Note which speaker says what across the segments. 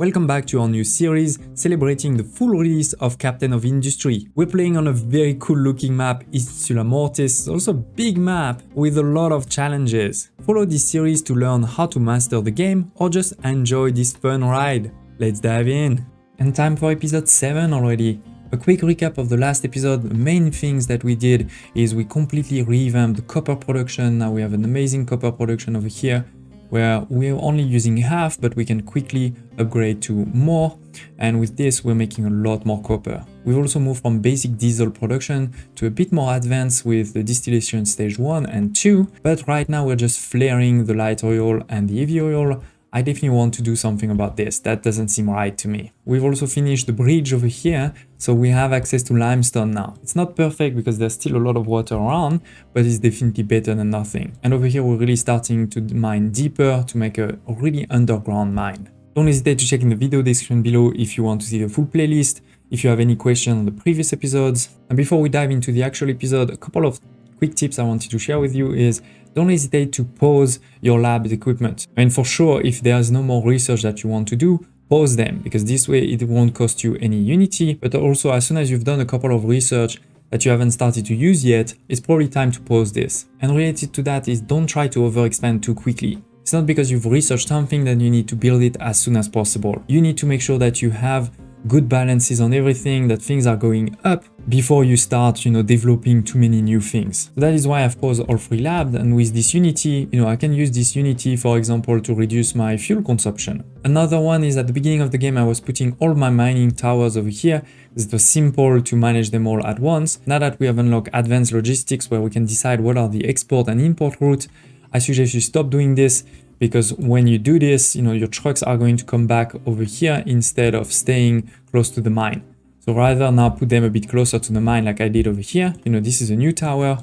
Speaker 1: Welcome back to our new series celebrating the full release of Captain of Industry. We're playing on a very cool looking map, Insula Mortis, also a big map with a lot of challenges. Follow this series to learn how to master the game or just enjoy this fun ride. Let's dive in. And time for episode 7 already. A quick recap of the last episode. The main things that we did is we completely revamped the copper production. Now we have an amazing copper production over here, where we're only using half, but we can quickly upgrade to more. And with this, we're making a lot more copper. We've also moved from basic diesel production to a bit more advanced with the distillation stage 1 and 2. But right now, we're just flaring the light oil and the heavy oil. I definitely want to do something about this. That doesn't seem right to me. We've also finished the bridge over here, so we have access to limestone now. It's not perfect because there's still a lot of water around, but it's definitely better than nothing. And over here, we're really starting to mine deeper to make a really underground mine. Don't hesitate to check in the video description below if you want to see the full playlist, if you have any questions on the previous episodes. And before we dive into the actual episode, a couple of quick tips I wanted to share with you is don't hesitate to pause your lab equipment. And for sure, if there's no more research that you want to do, pause them, because this way it won't cost you any Unity. But also, as soon as you've done a couple of research that you haven't started to use yet, it's probably time to pause this. And related to that is don't try to overexpand too quickly. It's not because you've researched something that you need to build it as soon as possible. You need to make sure that you have good balances on everything, that things are going up before you start, developing too many new things. So that is why I've paused all 3 labs, and with this Unity, I can use this Unity, for example, to reduce my fuel consumption. Another one is at the beginning of the game, I was putting all my mining towers over here. It was simple to manage them all at once. Now that we have unlocked advanced logistics where we can decide what are the export and import routes, I suggest you stop doing this, because when you do this, your trucks are going to come back over here instead of staying close to the mine. So rather now put them a bit closer to the mine like I did over here. This is a new tower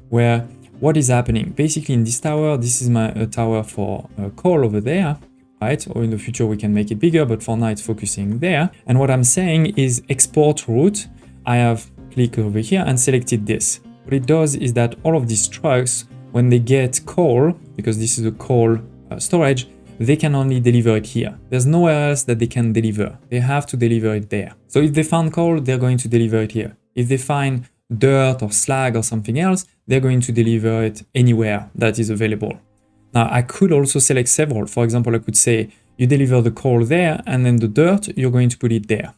Speaker 1: where what is happening? Basically in this tower, this is my tower for coal over there, right? Or in the future we can make it bigger, but for now it's focusing there. And what I'm saying is export route. I have clicked over here and selected this. What it does is that all of these trucks, when they get coal, because this is a coal storage, they can only deliver it here. There's nowhere else that they can deliver. They have to deliver it there. So if they found coal, they're going to deliver it here. If they find dirt or slag or something else, they're going to deliver it anywhere that is available. Now, I could also select several. For example, I could say you deliver the coal there, and then the dirt, you're going to put it there.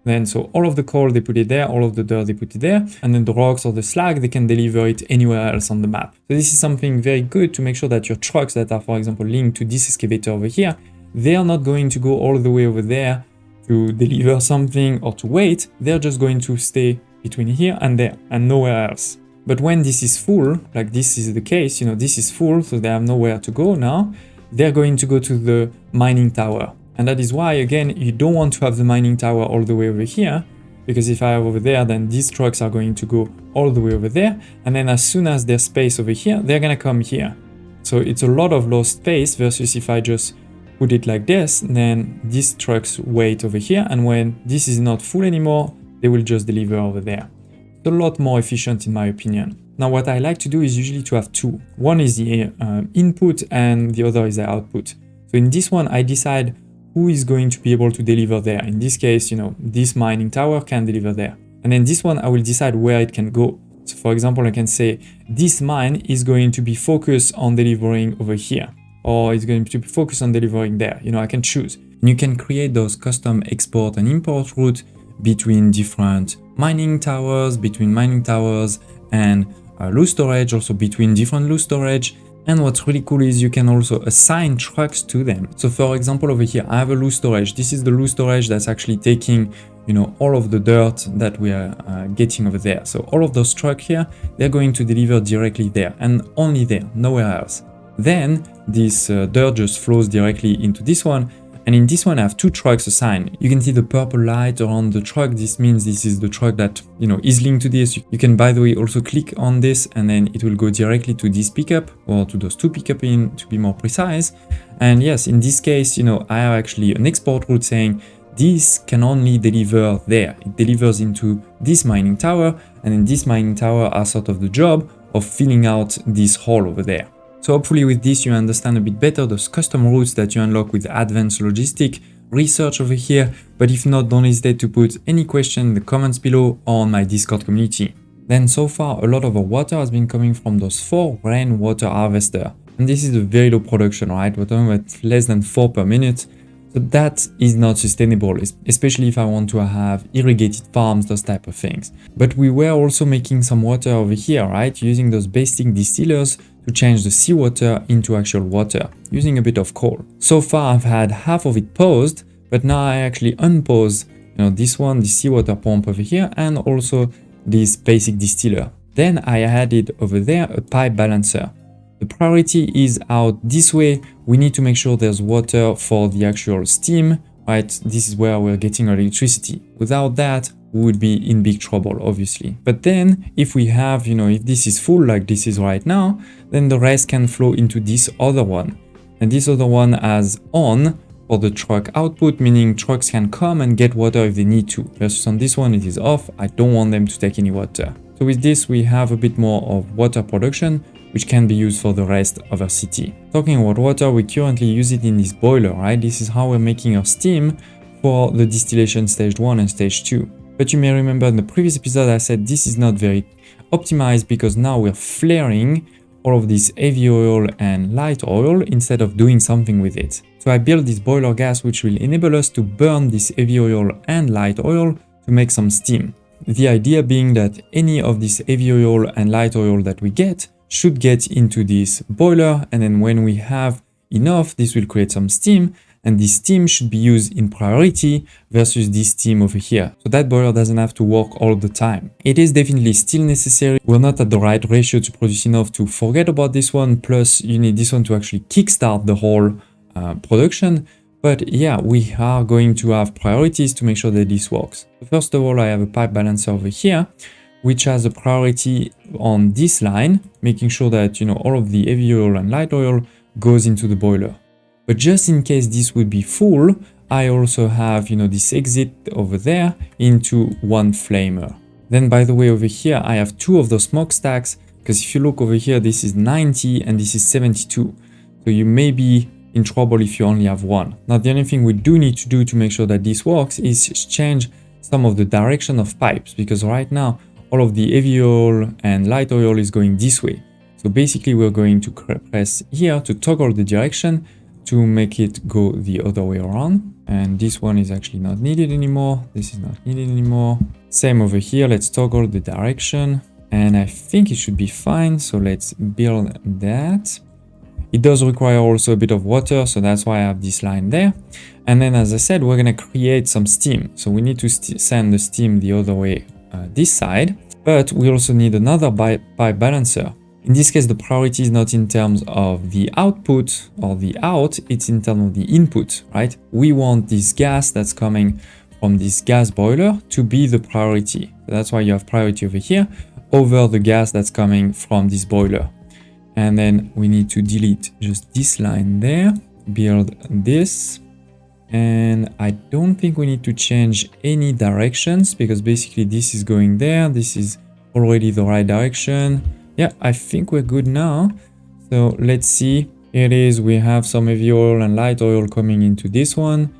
Speaker 1: Then, so all of the coal, they put it there, all of the dirt, they put it there, and then the rocks or the slag, they can deliver it anywhere else on the map. So this is something very good to make sure that your trucks that are, for example, linked to this excavator over here, they are not going to go all the way over there to deliver something or to wait. They're just going to stay between here and there and nowhere else. But when this is full, like this is the case, this is full, so they have nowhere to go now, they're going to go to the mining tower. And that is why, again, you don't want to have the mining tower all the way over here, because if I have over there, then these trucks are going to go all the way over there. And then as soon as there's space over here, they're going to come here. So it's a lot of lost space versus if I just put it like this, then these trucks wait over here. And when this is not full anymore, they will just deliver over there. It's a lot more efficient in my opinion. Now, what I like to do is usually to have 2. One is the input and the other is the output. So in this one, I decide who is going to be able to deliver there. In this case, this mining tower can deliver there. And then this one, I will decide where it can go. So for example, I can say this mine is going to be focused on delivering over here, or it's going to be focused on delivering there. I can choose. And you can create those custom export and import routes between different mining towers, and loose storage, also between different loose storage. And what's really cool is you can also assign trucks to them. So for example, over here, I have a loose storage. This is the loose storage that's actually taking, all of the dirt that we are getting over there. So all of those trucks here, they're going to deliver directly there and only there, nowhere else. Then this dirt just flows directly into this one. And in this one, I have 2 trucks assigned. You can see the purple light around the truck. This means this is the truck that, is linked to this. You can, by the way, also click on this and then it will go directly to this pickup or to those 2 pickup in to be more precise. And yes, in this case, I have actually an export route saying this can only deliver there. It delivers into this mining tower, and then this mining tower are sort of the job of filling out this hole over there. So hopefully with this you understand a bit better those custom routes that you unlock with advanced logistic research over here. But if not, don't hesitate to put any question in the comments below or on my Discord community. Then so far, a lot of our water has been coming from those 4 rainwater harvesters. And this is a very low production, right? We're talking about less than 4 per minute. So that is not sustainable, especially if I want to have irrigated farms, those type of things. But we were also making some water over here, right? Using those basic distillers to change the seawater into actual water, using a bit of coal. So far, I've had half of it paused, but now I actually unpause, this one, the seawater pump over here, and also this basic distiller. Then I added over there a pipe balancer. The priority is out this way. We need to make sure there's water for the actual steam, right? This is where we're getting our electricity. Without that, we would be in big trouble, obviously. But then if we have, if this is full like this is right now, then the rest can flow into this other one. And this other one has on for the truck output, meaning trucks can come and get water if they need to. Versus on this one, it is off. I don't want them to take any water. So with this, we have a bit more of water production, which can be used for the rest of our city. Talking about water, we currently use it in this boiler, right? This is how we're making our steam for the distillation stage 1 and stage 2. But you may remember in the previous episode, I said this is not very optimized because now we're flaring all of this heavy oil and light oil instead of doing something with it. So I built this boiler gas, which will enable us to burn this heavy oil and light oil to make some steam. The idea being that any of this heavy oil and light oil that we get should get into this boiler, and then when we have enough, this will create some steam, and this steam should be used in priority versus this steam over here. So that boiler doesn't have to work all the time. It is definitely still necessary. We're not at the right ratio to produce enough to forget about this one, plus you need this one to actually kickstart the whole production. But yeah, we are going to have priorities to make sure that this works. So first of all, I have a pipe balancer over here, which has a priority on this line, making sure that, all of the heavy oil and light oil goes into the boiler. But just in case this would be full, I also have, this exit over there into one flamer. Then by the way, over here, I have 2 of those smokestacks, because if you look over here, this is 90 and this is 72. So you may be in trouble if you only have 1. Now, the only thing we do need to do to make sure that this works is change some of the direction of pipes, because right now, all of the heavy oil and light oil is going this way. So basically, we're going to press here to toggle the direction to make it go the other way around. And this one is actually not needed anymore. This is not needed anymore. Same over here. Let's toggle the direction. And I think it should be fine. So let's build that. It does require also a bit of water, so that's why I have this line there. And then, as I said, we're going to create some steam. So we need to send the steam the other way, this side. But we also need another pipe balancer. In this case, the priority is not in terms of the output or the out, it's in terms of the input, right? We want this gas that's coming from this gas boiler to be the priority. So that's why you have priority over here over the gas that's coming from this boiler. And then we need to delete just this line there, build this. And I don't think we need to change any directions because basically this is going there. This is already the right direction. Yeah, I think we're good now. So let's see. Here it is. We have some heavy oil and light oil coming into this one,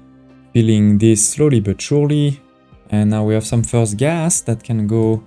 Speaker 1: filling this slowly but surely. And now we have some first gas that can go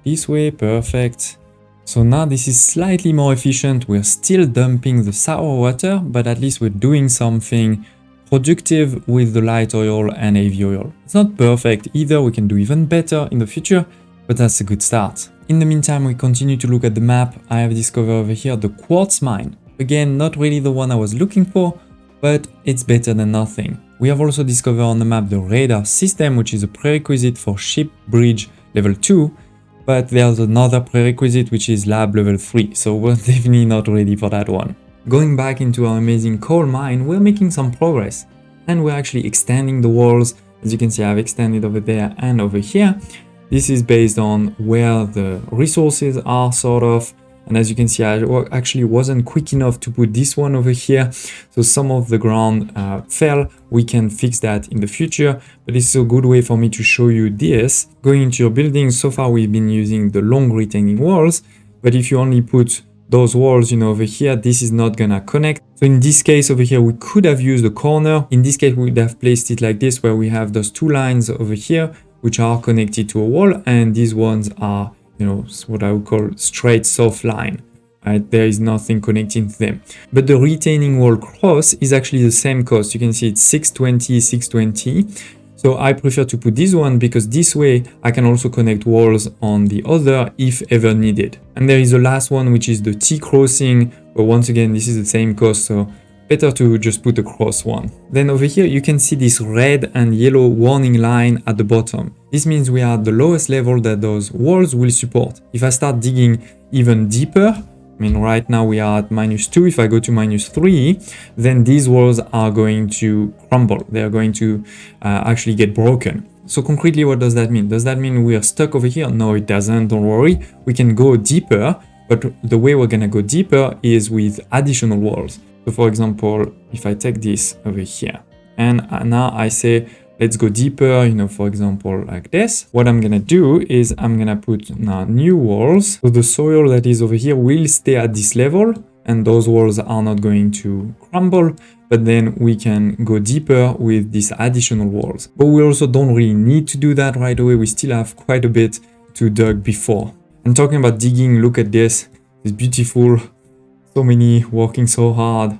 Speaker 1: this way. Perfect. So now this is slightly more efficient. We're still dumping the sour water, but at least we're doing something productive with the light oil and heavy oil. It's not perfect either. We can do even better in the future, but that's a good start. In the meantime, we continue to look at the map. I have discovered over here the quartz mine. Again, not really the one I was looking for, but it's better than nothing. We have also discovered on the map the radar system, which is a prerequisite for ship bridge level 2, but there's another prerequisite which is lab level 3, so we're definitely not ready for that one. Going back into our amazing coal mine, we're making some progress, and we're actually extending the walls. As you can see, I've extended over there and over here. This is based on where the resources are, sort of. And as you can see, I actually wasn't quick enough to put this one over here. So some of the ground fell. We can fix that in the future. But it's a good way for me to show you this. Going into your building, so far we've been using the long retaining walls. But if you only put those walls, you know, over here, this is not gonna connect. So in this case over here, we could have used a corner. In this case, we would have placed it like this, where we have those two lines over here, which are connected to a wall, and these ones are, you know, what I would call straight soft line. Right? There is nothing connecting to them. But the retaining wall cross is actually the same cost. You can see it's 620, 620. So I prefer to put this one because this way I can also connect walls on the other if ever needed. And there is the last one, which is the T-crossing. But once again, this is the same cost, so better to just put a cross one. Then over here, you can see this red and yellow warning line at the bottom. This means we are at the lowest level that those walls will support. If I start digging even deeper, I mean, right now we are at -2. If I go to -3, then these walls are going to crumble. They are going to actually get broken. So concretely, what does that mean? Does that mean we are stuck over here? No, it doesn't. Don't worry. We can go deeper, but the way we're going to go deeper is with additional walls. So for example, if I take this over here and now I say, let's go deeper, you know, for example, like this. What I'm gonna do is I'm gonna put now new walls. So the soil that is over here will stay at this level and those walls are not going to crumble, but then we can go deeper with these additional walls. But we also don't really need to do that right away. We still have quite a bit to dig before. And talking about digging, look at this. It's beautiful. So many working so hard.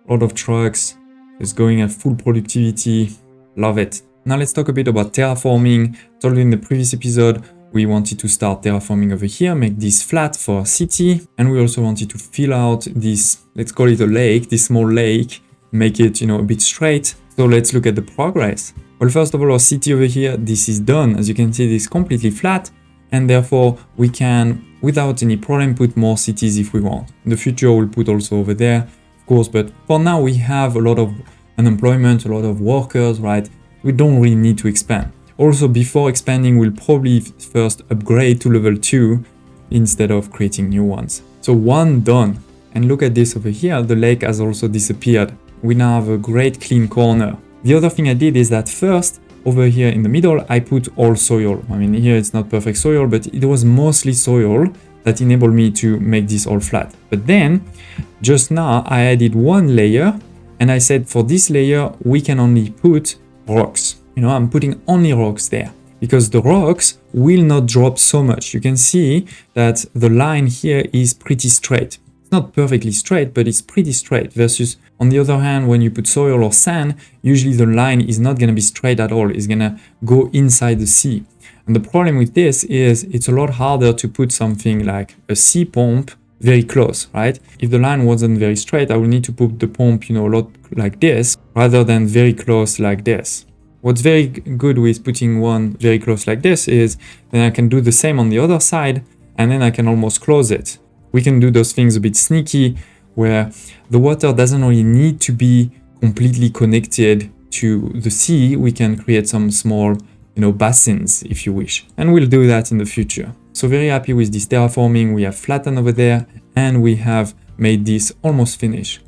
Speaker 1: A lot of trucks. It's going at full productivity. Love it. Now let's talk a bit about terraforming. I told you in the previous episode, we wanted to start terraforming over here, make this flat for a city. And we also wanted to fill out this, let's call it a lake, this small lake, make it, you know, a bit straight. So let's look at the progress. Well, first of all, our city over here, this is done. As you can see, this is completely flat. And therefore we can, without any problem, put more cities if we want. In the future, we'll put also over there, of course. But for now, we have a lot of unemployment, a lot of workers, right? We don't really need to expand. Also, before expanding, we'll probably first upgrade to level 2 instead of creating new ones. So one done. And look at this over here, the lake has also disappeared. We now have a great clean corner. The other thing I did is that first, over here in the middle, I put all soil. I mean, here it's not perfect soil, but it was mostly soil that enabled me to make this all flat. But then, just now, I added one layer and I said for this layer, we can only put rocks. You know, I'm putting only rocks there because the rocks will not drop so much. You can see that the line here is pretty straight. It's not perfectly straight, but it's pretty straight versus on the other hand, when you put soil or sand, usually the line is not going to be straight at all. It's going to go inside the sea. And the problem with this is it's a lot harder to put something like a sea pump very close, right? If the line wasn't very straight, I would need to put the pump, you know, a lot like this rather than very close like this. What's very good with putting one very close like this is then I can do the same on the other side and then I can almost close it. We can do those things a bit sneaky where the water doesn't really need to be completely connected to the sea. We can create some small, you know, basins if you wish. And we'll do that in the future. So very happy with this terraforming. We have flattened over there and we have made this almost finished.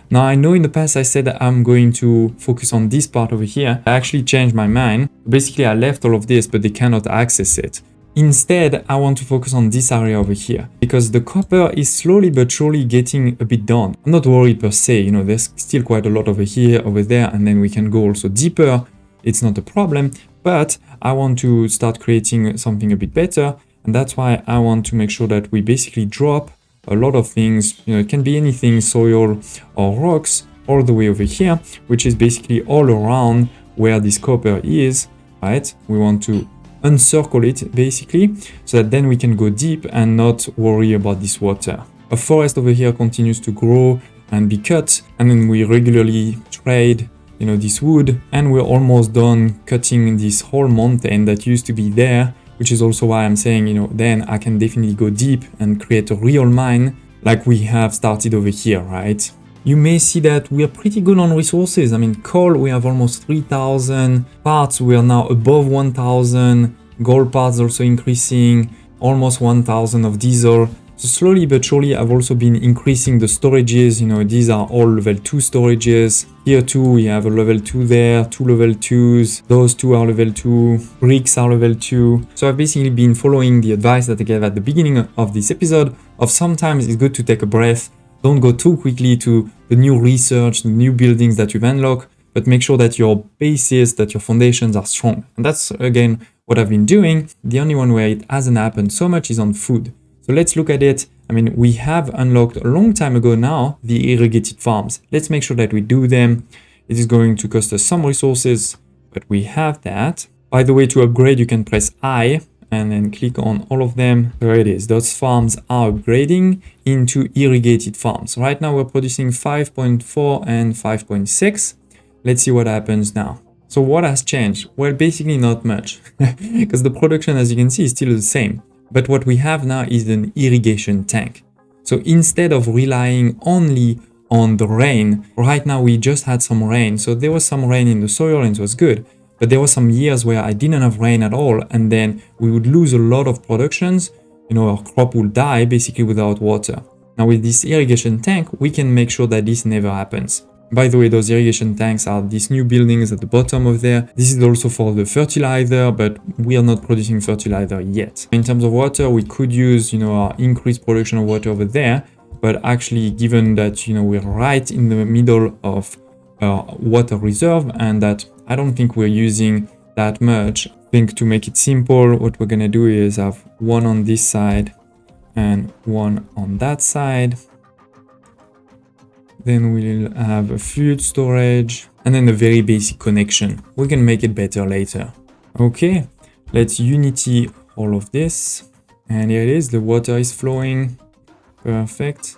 Speaker 1: Now I know in the past I said that I'm going to focus on this part over here. I actually changed my mind. Basically I left all of this, but they cannot access it. Instead, I want to focus on this area over here because the copper is slowly but surely getting a bit done. I'm not worried per se, you know, there's still quite a lot over here, over there, and then we can go also deeper. It's not a problem, but I want to start creating something a bit better. And that's why I want to make sure that we basically drop a lot of things, you know, it can be anything, soil or rocks, all the way over here, which is basically all around where this copper is, right? We want to encircle it basically, so that then we can go deep and not worry about this water. A forest over here continues to grow and be cut, and then we regularly trade, you know, this wood, and we're almost done cutting this whole mountain that used to be there, which is also why I'm saying, you know, then I can definitely go deep and create a real mine like we have started over here, right? You may see that we are pretty good on resources. I mean, coal, we have almost 3,000. Parts, we are now above 1,000. Gold parts also increasing, almost 1,000 of diesel. So slowly but surely, I've also been increasing the storages. You know, these are all level 2 storages. Here too, we have a level 2 there, 2 level 2s. Those 2 are level 2. Bricks are level 2. So I've basically been following the advice that I gave at the beginning of this episode of sometimes it's good to take a breath. Don't go too quickly to the new research, the new buildings that you've unlocked, but make sure that your bases, that your foundations are strong. And that's, again, what I've been doing. The only one where it hasn't happened so much is on food. So let's look at it. I mean, we have unlocked a long time ago now the irrigated farms. Let's make sure that we do them. It is going to cost us some resources, but we have that. By the way, to upgrade, you can press I and then click on all of them. There it is. Those farms are upgrading into irrigated farms. Right now, we're producing 5.4 and 5.6. Let's see what happens now. So what has changed? Well, basically not much, because the production, as you can see, is still the same. But what we have now is an irrigation tank. So instead of relying only on the rain, right now we just had some rain. So there was some rain in the soil and it was good. But there were some years where I didn't have rain at all, and then we would lose a lot of productions. You know, our crop will die basically without water. Now with this irrigation tank, we can make sure that this never happens. By the way, those irrigation tanks are these new buildings at the bottom of there. This is also for the fertilizer, but we are not producing fertilizer yet. In terms of water, we could use, our increased production of water over there. But actually, given that, we're right in the middle of water reserve and that I don't think we're using that much, I think to make it simple, what we're gonna do is have one on this side and one on that side. Then we'll have a fluid storage and then a very basic connection. We can make it better later. Okay, let's Unity all of this. And here it is, the water is flowing. Perfect.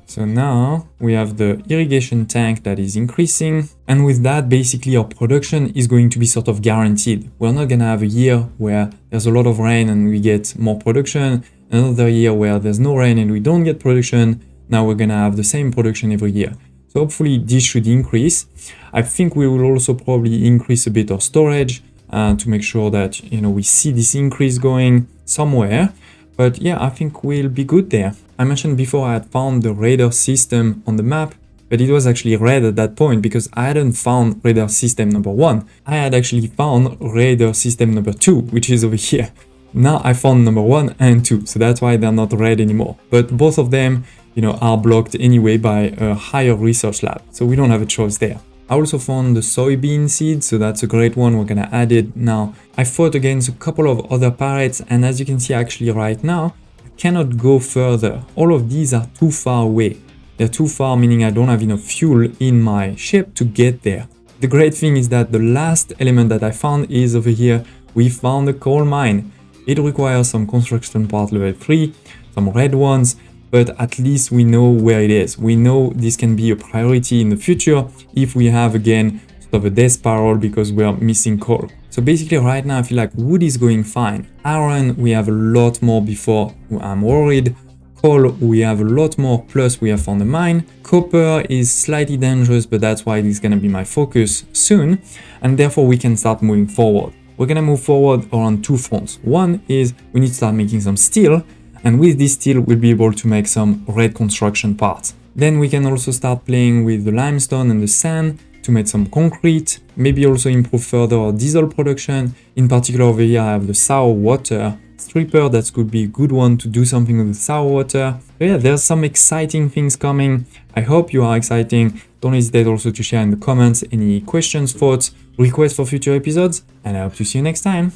Speaker 1: So now we have the irrigation tank that is increasing. And with that, basically our production is going to be sort of guaranteed. We're not gonna have a year where there's a lot of rain and we get more production. Another year where there's no rain and we don't get production. Now we're gonna have the same production every year. So hopefully this should increase. I think we will also probably increase a bit our storage to make sure that, we see this increase going somewhere. But yeah, I think we'll be good there. I mentioned before I had found the radar system on the map, but it was actually red at that point because I hadn't found radar system number 1. I had actually found radar system number 2, which is over here. Now I found number 1 and 2, so that's why they're not red anymore. But both of them, are blocked anyway by a higher research lab, so we don't have a choice there. I also found the soybean seed, so that's a great one. We're gonna add it now. I fought against a couple of other pirates, and as you can see actually right now, I cannot go further. All of these are too far away. They're too far, meaning I don't have enough fuel in my ship to get there. The great thing is that the last element that I found is over here. We found a coal mine. It requires some construction part level 3, some red ones, but at least we know where it is. We know this can be a priority in the future if we have, again, sort of a death spiral because we are missing coal. So basically right now I feel like wood is going fine. Iron, we have a lot more before I'm worried. Coal, we have a lot more, plus we have found a mine. Copper is slightly dangerous, but that's why it's gonna be my focus soon. And therefore we can start moving forward. We're gonna move forward on 2 fronts. One is we need to start making some steel. And with this steel, we'll be able to make some red construction parts. Then we can also start playing with the limestone and the sand to make some concrete, maybe also improve further our diesel production. In particular over here, I have the sour water stripper. That could be a good one to do something with the sour water. So yeah, there's some exciting things coming. I hope you are exciting. Don't hesitate also to share in the comments any questions, thoughts, requests for future episodes, and I hope to see you next time.